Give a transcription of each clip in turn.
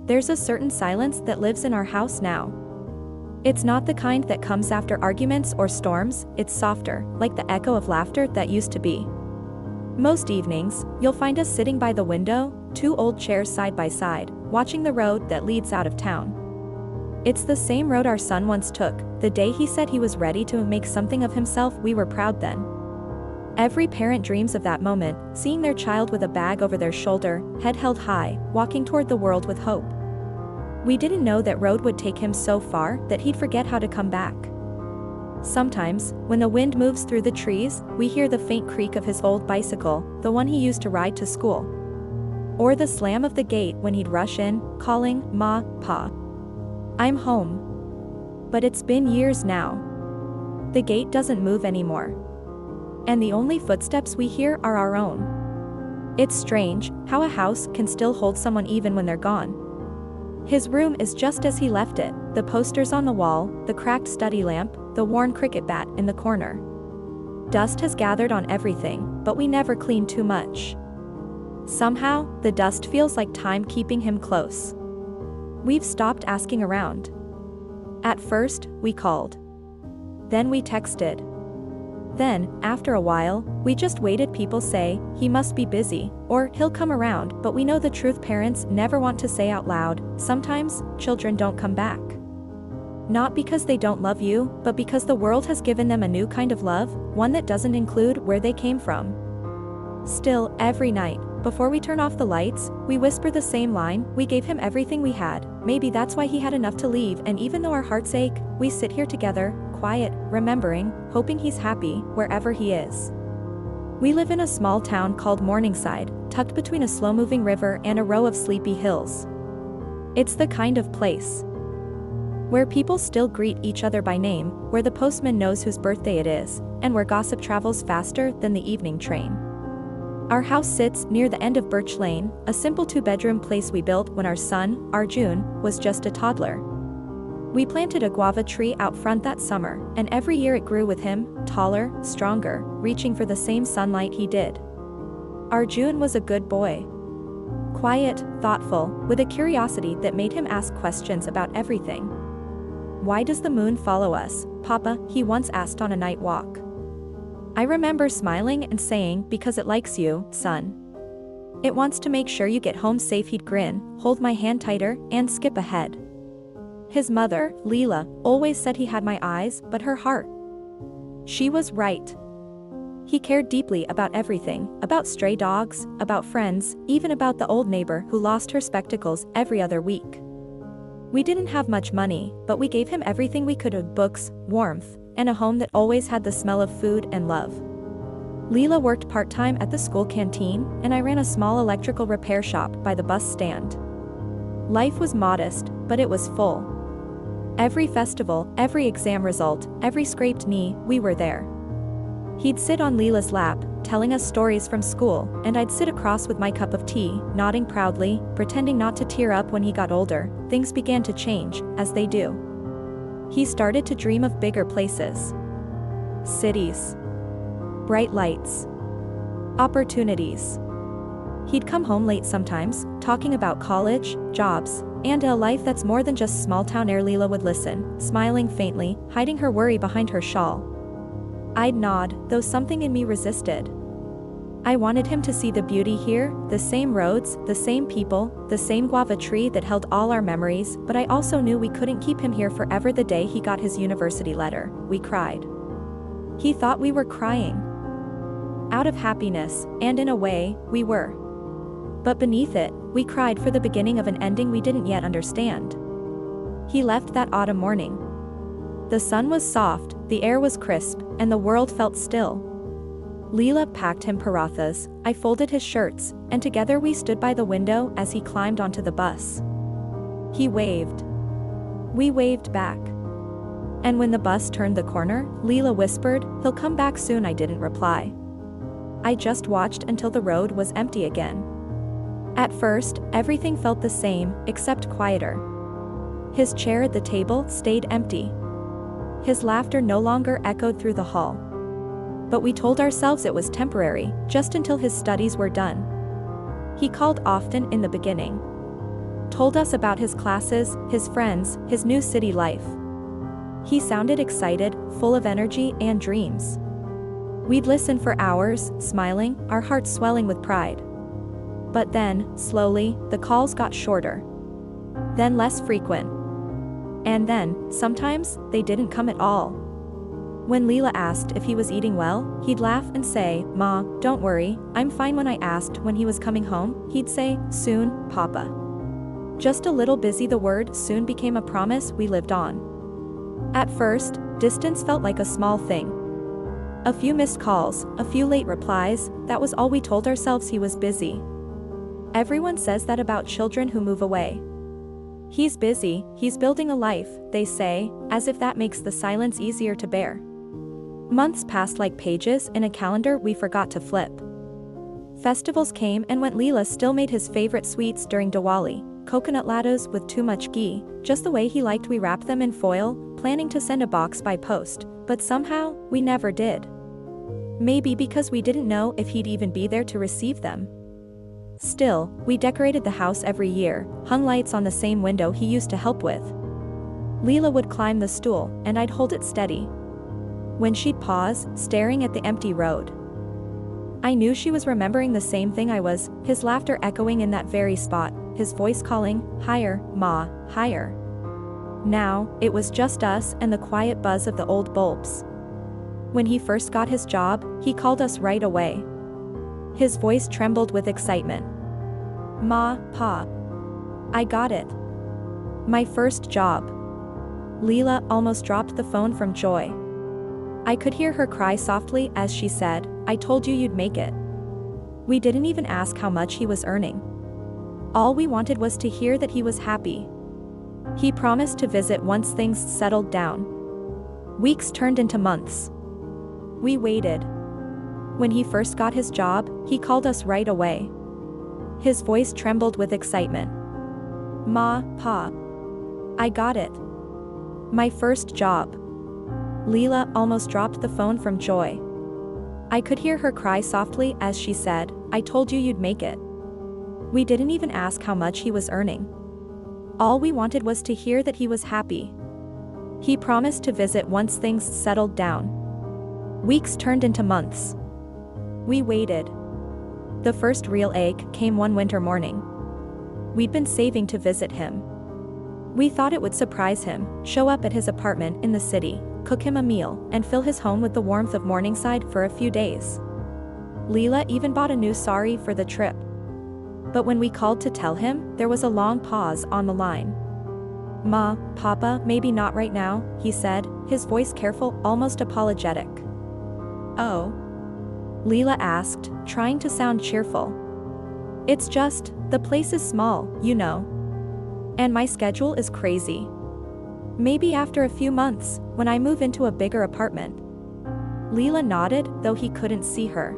There's a certain silence that lives in our house now. It's not the kind that comes after arguments or storms, it's softer, like the echo of laughter that used to be. Most evenings, you'll find us sitting by the window, two old chairs side by side, watching the road that leads out of town. It's the same road our son once took, the day he said he was ready to make something of himself. We were proud then. Every parent dreams of that moment, seeing their child with a bag over their shoulder, head held high, walking toward the world with hope. We didn't know that road would take him so far that he'd forget how to come back. Sometimes, when the wind moves through the trees, we hear the faint creak of his old bicycle, the one he used to ride to school. Or the slam of the gate when he'd rush in, calling, "Ma, Pa. I'm home." But it's been years now. The gate doesn't move anymore. And the only footsteps we hear are our own. It's strange how a house can still hold someone even when they're gone. His room is just as he left it, the posters on the wall, the cracked study lamp, the worn cricket bat in the corner. Dust has gathered on everything, but we never clean too much. Somehow, the dust feels like time keeping him close. We've stopped asking around. At first, we called. Then we texted. Then, after a while, we just waited. People say, "He must be busy," or "He'll come around," but we know the truth parents never want to say out loud. Sometimes, children don't come back. Not because they don't love you, but because the world has given them a new kind of love, one that doesn't include where they came from. Still, every night, before we turn off the lights, we whisper the same line, "We gave him everything we had." Maybe that's why he had enough to leave, and even though our hearts ache, we sit here together, quiet, remembering, hoping he's happy, wherever he is. We live in a small town called Morningside, tucked between a slow-moving river and a row of sleepy hills. It's the kind of place where people still greet each other by name, where the postman knows whose birthday it is, and where gossip travels faster than the evening train. Our house sits near the end of Birch Lane, a simple two-bedroom place we built when our son, Arjun, was just a toddler. We planted a guava tree out front that summer, and every year it grew with him, taller, stronger, reaching for the same sunlight he did. Arjun was a good boy. Quiet, thoughtful, with a curiosity that made him ask questions about everything. "Why does the moon follow us, Papa?" he once asked on a night walk. I remember smiling and saying, "Because it likes you, son. It wants to make sure you get home safe." He'd grin, hold my hand tighter, and skip ahead. His mother, Leela, always said he had my eyes, but her heart. She was right. He cared deeply about everything, about stray dogs, about friends, even about the old neighbor who lost her spectacles every other week. We didn't have much money, but we gave him everything we could of books, warmth, and a home that always had the smell of food and love. Leela worked part-time at the school canteen, and I ran a small electrical repair shop by the bus stand. Life was modest, but it was full. Every festival, every exam result, every scraped knee, we were there. He'd sit on Leela's lap, telling us stories from school, and I'd sit across with my cup of tea, nodding proudly, pretending not to tear up. When he got older, things began to change, as they do. He started to dream of bigger places. Cities. Bright lights. Opportunities. He'd come home late sometimes, talking about college, jobs, and a life that's more than just small-town air. Leela would listen, smiling faintly, hiding her worry behind her shawl. I'd nod, though something in me resisted. I wanted him to see the beauty here, the same roads, the same people, the same guava tree that held all our memories, but I also knew we couldn't keep him here forever. The day he got his university letter, we cried. He thought we were crying out of happiness, and in a way, we were. But beneath it, we cried for the beginning of an ending we didn't yet understand. He left that autumn morning. The sun was soft, the air was crisp, and the world felt still. Leela packed him parathas, I folded his shirts, and together we stood by the window as he climbed onto the bus. He waved. We waved back. And when the bus turned the corner, Leela whispered, "He'll come back soon." I didn't reply. I just watched until the road was empty again. At first, everything felt the same, except quieter. His chair at the table stayed empty. His laughter no longer echoed through the hall. But we told ourselves it was temporary, just until his studies were done. He called often in the beginning. Told us about his classes, his friends, his new city life. He sounded excited, full of energy and dreams. We'd listen for hours, smiling, our hearts swelling with pride. But then, slowly, the calls got shorter. Then less frequent. And then, sometimes, they didn't come at all. When Leela asked if he was eating well, he'd laugh and say, "Ma, don't worry, I'm fine." When I asked when he was coming home, he'd say, "Soon, Papa." Just a little busy. The word soon became a promise we lived on. At first, distance felt like a small thing. A few missed calls, a few late replies, that was all we told ourselves. He was busy. Everyone says that about children who move away. He's busy, he's building a life, they say, as if that makes the silence easier to bear. Months passed like pages in a calendar we forgot to flip. Festivals came and went. Leela still made his favorite sweets during Diwali, coconut laddus with too much ghee, just the way he liked. We wrapped them in foil, planning to send a box by post, but somehow, we never did. Maybe because we didn't know if he'd even be there to receive them. Still, we decorated the house every year, hung lights on the same window he used to help with. Leela would climb the stool, and I'd hold it steady. When she'd pause, staring at the empty road, I knew she was remembering the same thing I was, his laughter echoing in that very spot, his voice calling, "Higher, Ma, higher." Now, it was just us and the quiet buzz of the old bulbs. When he first got his job, he called us right away. His voice trembled with excitement. "Ma, Pa. I got it. My first job." Leela almost dropped the phone from joy. I could hear her cry softly as she said, "I told you you'd make it." We didn't even ask how much he was earning. All we wanted was to hear that he was happy. He promised to visit once things settled down. Weeks turned into months. We waited. When he first got his job, he called us right away. His voice trembled with excitement. "Ma, Pa. I got it. My first job." Leela almost dropped the phone from joy. I could hear her cry softly as she said, "I told you you'd make it." We didn't even ask how much he was earning. All we wanted was to hear that he was happy. He promised to visit once things settled down. Weeks turned into months. We waited. The first real ache came one winter morning. We'd been saving to visit him. We thought it would surprise him, show up at his apartment in the city, cook him a meal, and fill his home with the warmth of Morningside for a few days. Leela even bought a new sari for the trip. But when we called to tell him, there was a long pause on the line. "Ma, Papa, maybe not right now," he said, his voice careful, almost apologetic. "Oh?" Leela asked, trying to sound cheerful. "It's just, the place is small, you know. And my schedule is crazy. Maybe after a few months, when I move into a bigger apartment." Leela nodded, though he couldn't see her.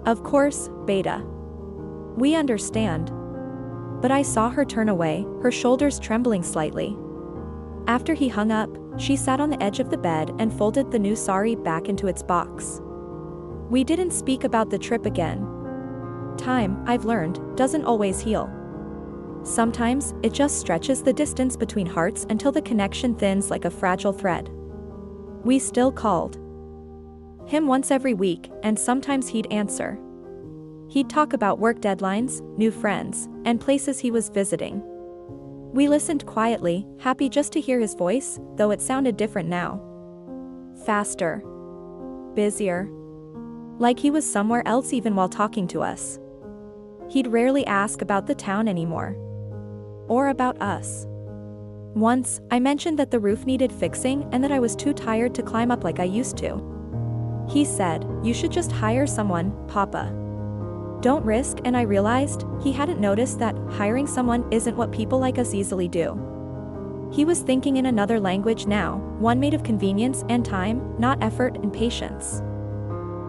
"Of course, Beta. We understand." But I saw her turn away, her shoulders trembling slightly. After he hung up, she sat on the edge of the bed and folded the new sari back into its box. We didn't speak about the trip again. Time, I've learned, doesn't always heal. Sometimes, it just stretches the distance between hearts until the connection thins like a fragile thread. We still called him once every week, and sometimes he'd answer. He'd talk about work deadlines, new friends, and places he was visiting. We listened quietly, happy just to hear his voice, though it sounded different now. Faster. Busier. Like he was somewhere else even while talking to us. He'd rarely ask about the town anymore. Or about us. Once, I mentioned that the roof needed fixing and that I was too tired to climb up like I used to. He said, "You should just hire someone, Papa. Don't risk," and I realized, he hadn't noticed that hiring someone isn't what people like us easily do. He was thinking in another language now, one made of convenience and time, not effort and patience.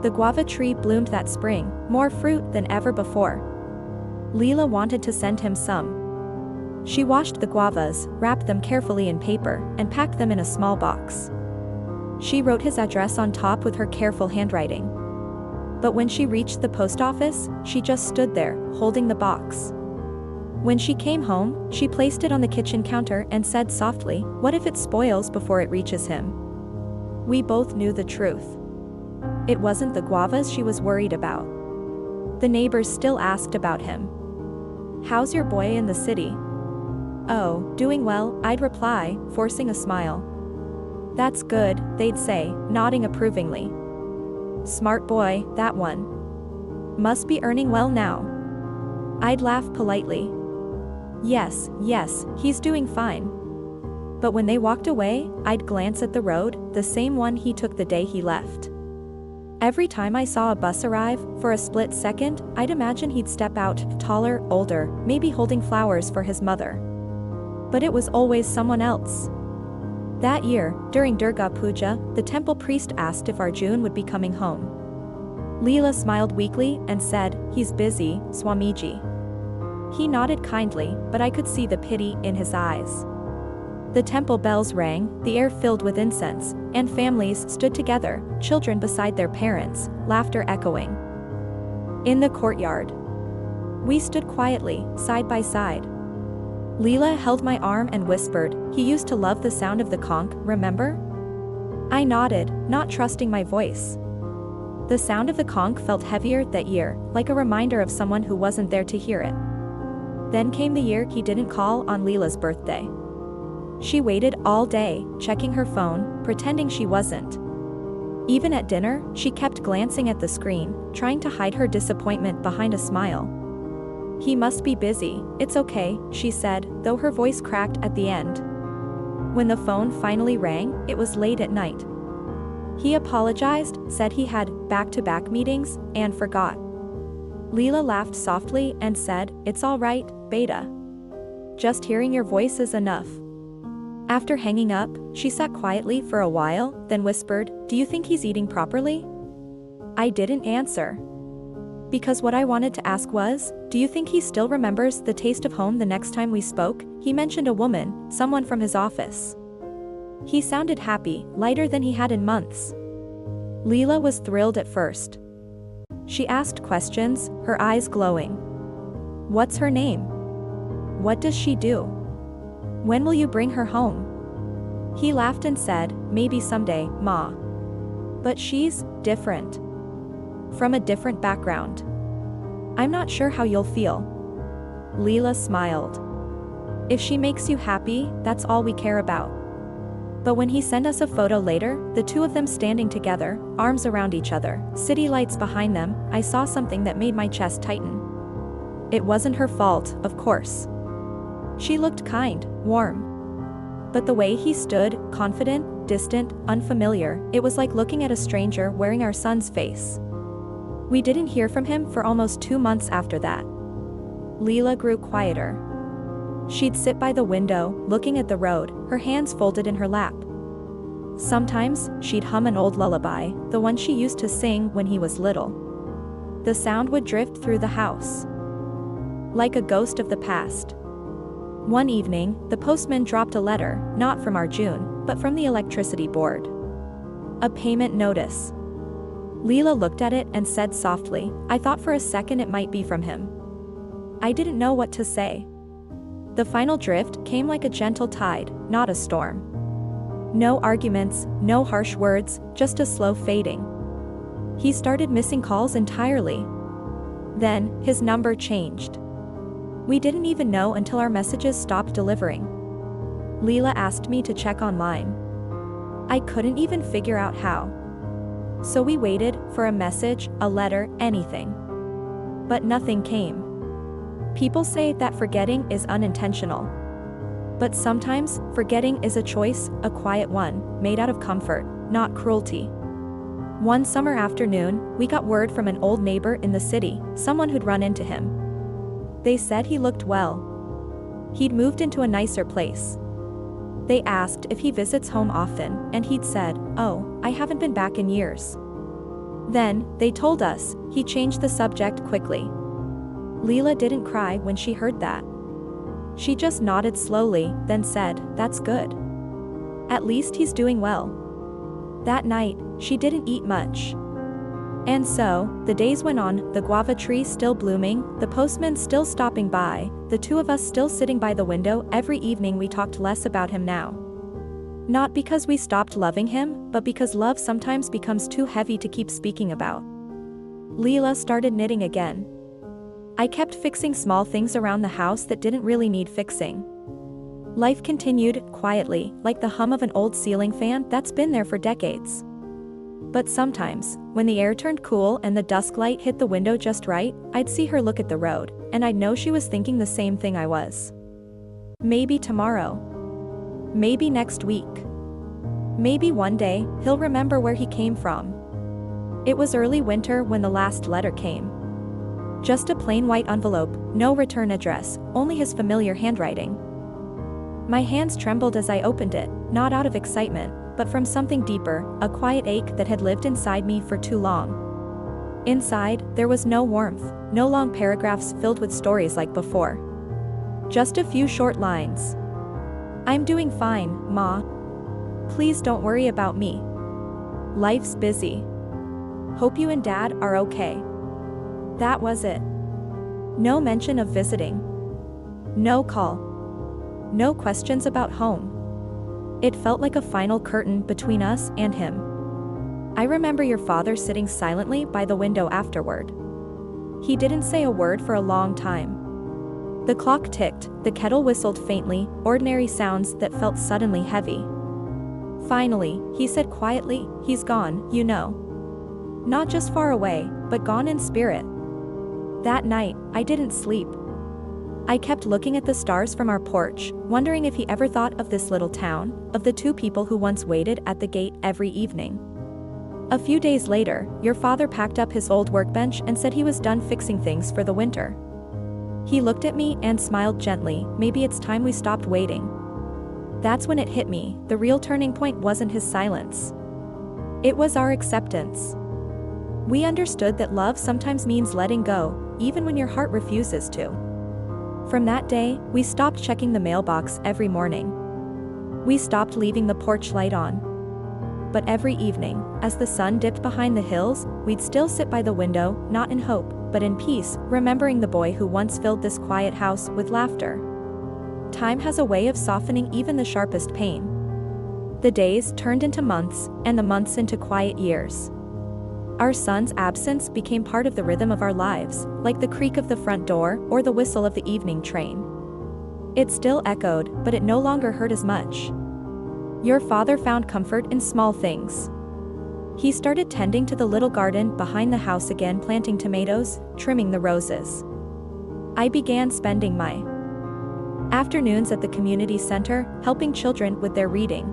The guava tree bloomed that spring, more fruit than ever before. Leela wanted to send him some. She washed the guavas, wrapped them carefully in paper, and packed them in a small box. She wrote his address on top with her careful handwriting. But when she reached the post office, she just stood there, holding the box. When she came home, she placed it on the kitchen counter and said softly, "What if it spoils before it reaches him?" We both knew the truth. It wasn't the guavas she was worried about. The neighbors still asked about him. "How's your boy in the city?" "Oh, doing well," I'd reply, forcing a smile. "That's good," they'd say, nodding approvingly. "Smart boy, that one. Must be earning well now." I'd laugh politely. Yes, he's doing fine." But when they walked away, I'd glance at the road, the same one he took the day he left. Every time I saw a bus arrive, for a split second, I'd imagine he'd step out, taller, older, maybe holding flowers for his mother. But it was always someone else. That year, during Durga Puja, the temple priest asked if Arjun would be coming home. Leela smiled weakly and said, "He's busy, Swamiji." He nodded kindly, but I could see the pity in his eyes. The temple bells rang, the air filled with incense, and families stood together, children beside their parents, laughter echoing. In the courtyard, we stood quietly, side by side. Leela held my arm and whispered, "He used to love the sound of the conch, remember?" I nodded, not trusting my voice. The sound of the conch felt heavier that year, like a reminder of someone who wasn't there to hear it. Then came the year he didn't call on Leela's birthday. She waited all day, checking her phone, pretending she wasn't. Even at dinner, she kept glancing at the screen, trying to hide her disappointment behind a smile. "He must be busy, it's okay," she said, though her voice cracked at the end. When the phone finally rang, it was late at night. He apologized, said he had back-to-back meetings, and forgot. Leela laughed softly and said, "It's all right, Beta. Just hearing your voice is enough." After hanging up, she sat quietly for a while, then whispered, "Do you think he's eating properly?" I didn't answer. Because what I wanted to ask was, do you think he still remembers the taste of home the next time we spoke? He mentioned a woman, someone from his office. He sounded happy, lighter than he had in months. Leela was thrilled at first. She asked questions, her eyes glowing. "What's her name? What does she do? When will you bring her home?" He laughed and said, "Maybe someday, Ma. But she's different. From a different background. I'm not sure how you'll feel." Leela smiled. "If she makes you happy, that's all we care about." But when he sent us a photo later, the two of them standing together, arms around each other, city lights behind them, I saw something that made my chest tighten. It wasn't her fault, of course. She looked kind, warm. But the way he stood, confident, distant, unfamiliar, it was like looking at a stranger wearing our son's face. We didn't hear from him for almost 2 months after that. Leela grew quieter. She'd sit by the window, looking at the road, her hands folded in her lap. Sometimes, she'd hum an old lullaby, the one she used to sing when he was little. The sound would drift through the house, like a ghost of the past. One evening, the postman dropped a letter, not from Arjun, but from the electricity board. A payment notice. Leela looked at it and said softly, "I thought for a second it might be from him." I didn't know what to say. The final drift came like a gentle tide, not a storm. No arguments, no harsh words, just a slow fading. He started missing calls entirely. Then, his number changed. We didn't even know until our messages stopped delivering. Leela asked me to check online. I couldn't even figure out how. So we waited for a message, a letter, anything. But nothing came. People say that forgetting is unintentional. But sometimes, forgetting is a choice, a quiet one, made out of comfort, not cruelty. One summer afternoon, we got word from an old neighbor in the city, someone who'd run into him. They said he looked well. He'd moved into a nicer place. They asked if he visits home often, and he'd said, "Oh, I haven't been back in years." Then, they told us, he changed the subject quickly. Leela didn't cry when she heard that. She just nodded slowly, then said, "That's good. At least he's doing well." That night, she didn't eat much. And so, the days went on, the guava tree still blooming, the postman still stopping by, the two of us still sitting by the window. Every evening we talked less about him now. Not because we stopped loving him, but because love sometimes becomes too heavy to keep speaking about. Leela started knitting again. I kept fixing small things around the house that didn't really need fixing. Life continued, quietly, like the hum of an old ceiling fan that's been there for decades. But sometimes, when the air turned cool and the dusk light hit the window just right, I'd see her look at the road, and I'd know she was thinking the same thing I was. Maybe tomorrow. Maybe next week. Maybe one day, he'll remember where he came from. It was early winter when the last letter came. Just a plain white envelope, no return address, only his familiar handwriting. My hands trembled as I opened it, not out of excitement, but from something deeper, a quiet ache that had lived inside me for too long. Inside, there was no warmth, no long paragraphs filled with stories like before. Just a few short lines. I'm doing fine, Ma. Please don't worry about me. Life's busy. Hope you and Dad are okay. That was it. No mention of visiting. No call. No questions about home. It felt like a final curtain between us and him. I remember your father sitting silently by the window afterward. He didn't say a word for a long time. The clock ticked, the kettle whistled faintly, ordinary sounds that felt suddenly heavy. Finally, he said quietly, he's gone, you know. Not just far away, but gone in spirit. That night, I didn't sleep. I kept looking at the stars from our porch, wondering if he ever thought of this little town, of the two people who once waited at the gate every evening. A few days later, your father packed up his old workbench and said he was done fixing things for the winter. He looked at me and smiled gently, maybe it's time we stopped waiting. That's when it hit me, the real turning point wasn't his silence. It was our acceptance. We understood that love sometimes means letting go, even when your heart refuses to. From that day, we stopped checking the mailbox every morning. We stopped leaving the porch light on. But every evening, as the sun dipped behind the hills, we'd still sit by the window, not in hope, but in peace, remembering the boy who once filled this quiet house with laughter. Time has a way of softening even the sharpest pain. The days turned into months, and the months into quiet years. Our son's absence became part of the rhythm of our lives, like the creak of the front door or the whistle of the evening train. It still echoed, but it no longer hurt as much. Your father found comfort in small things. He started tending to the little garden behind the house again, planting tomatoes, trimming the roses. I began spending my afternoons at the community center, helping children with their reading.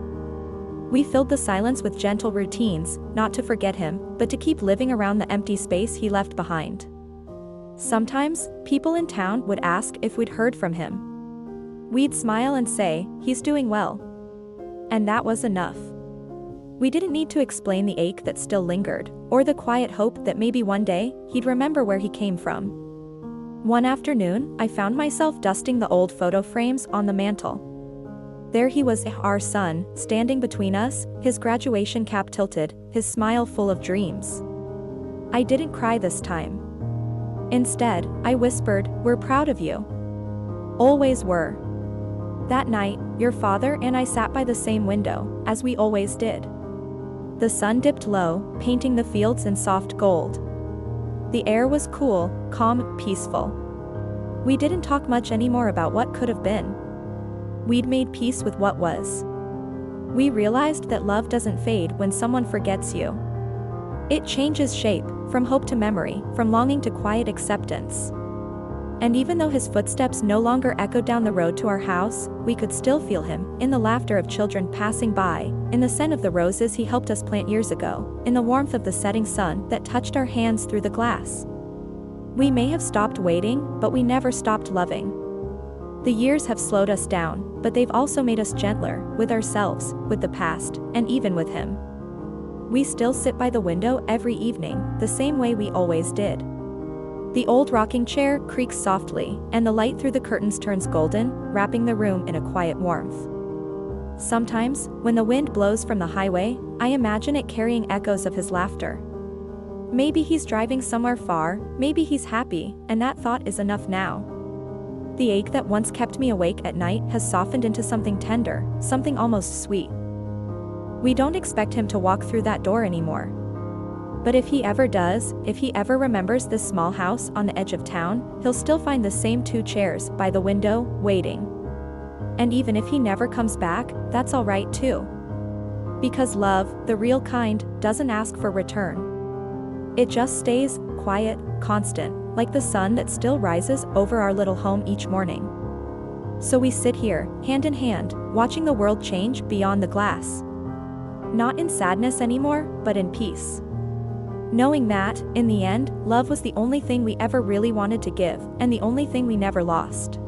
We filled the silence with gentle routines, not to forget him, but to keep living around the empty space he left behind. Sometimes, people in town would ask if we'd heard from him. We'd smile and say, he's doing well. And that was enough. We didn't need to explain the ache that still lingered, or the quiet hope that maybe one day, he'd remember where he came from. One afternoon, I found myself dusting the old photo frames on the mantel. There he was, our son, standing between us, his graduation cap tilted, his smile full of dreams. I didn't cry this time. Instead, I whispered, we're proud of you. Always were. That night, your father and I sat by the same window, as we always did. The sun dipped low, painting the fields in soft gold. The air was cool, calm, peaceful. We didn't talk much anymore about what could have been. We'd made peace with what was. We realized that love doesn't fade when someone forgets you. It changes shape, from hope to memory, from longing to quiet acceptance. And even though his footsteps no longer echoed down the road to our house, we could still feel him, in the laughter of children passing by, in the scent of the roses he helped us plant years ago, in the warmth of the setting sun that touched our hands through the glass. We may have stopped waiting, but we never stopped loving. The years have slowed us down, but they've also made us gentler, with ourselves, with the past, and even with him. We still sit by the window every evening, the same way we always did. The old rocking chair creaks softly, and the light through the curtains turns golden, wrapping the room in a quiet warmth. Sometimes, when the wind blows from the highway, I imagine it carrying echoes of his laughter. Maybe he's driving somewhere far, maybe he's happy, and that thought is enough now. The ache that once kept me awake at night has softened into something tender, something almost sweet. We don't expect him to walk through that door anymore. But if he ever does, if he ever remembers this small house on the edge of town, he'll still find the same 2 chairs by the window, waiting. And even if he never comes back, that's alright too. Because love, the real kind, doesn't ask for return. It just stays, quiet, constant, like the sun that still rises over our little home each morning. So we sit here, hand in hand, watching the world change beyond the glass. Not in sadness anymore, but in peace. Knowing that, in the end, love was the only thing we ever really wanted to give, and the only thing we never lost.